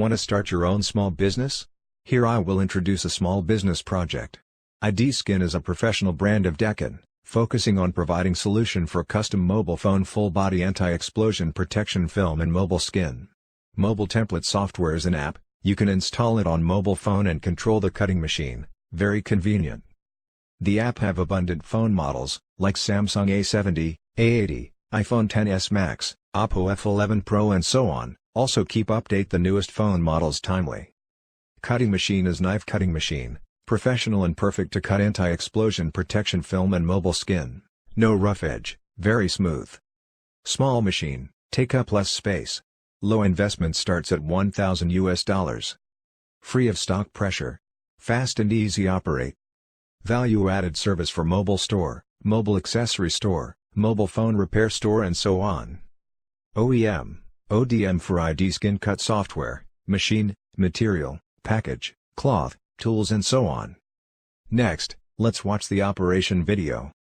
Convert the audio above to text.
Want to start your own small business? Here I will introduce a small business project. IDskin is a professional brand of Daqin, focusing on providing solution for custom mobile phone full-body anti-explosion protection film and mobile skin. Mobile template software is an app. You can install it on mobile phone and control the cutting machine, very convenient. The app have abundant phone models, like Samsung A70, A80, iPhone XS Max, Oppo F11 Pro and so on. Also keep update the newest phone models timely. Cutting machine is knife cutting machine, professional and perfect to cut anti-explosion protection film and mobile skin. No rough edge, very smooth. Small machine, take up less space. Low investment starts at $1,000. Free of stock pressure. Fast and easy operate. Value-added service for mobile store, mobile accessory store, mobile phone repair store and so on. OEM, ODM for IDskin cut software, machine, material, package, cloth, tools and so on. Next, let's watch the operation video.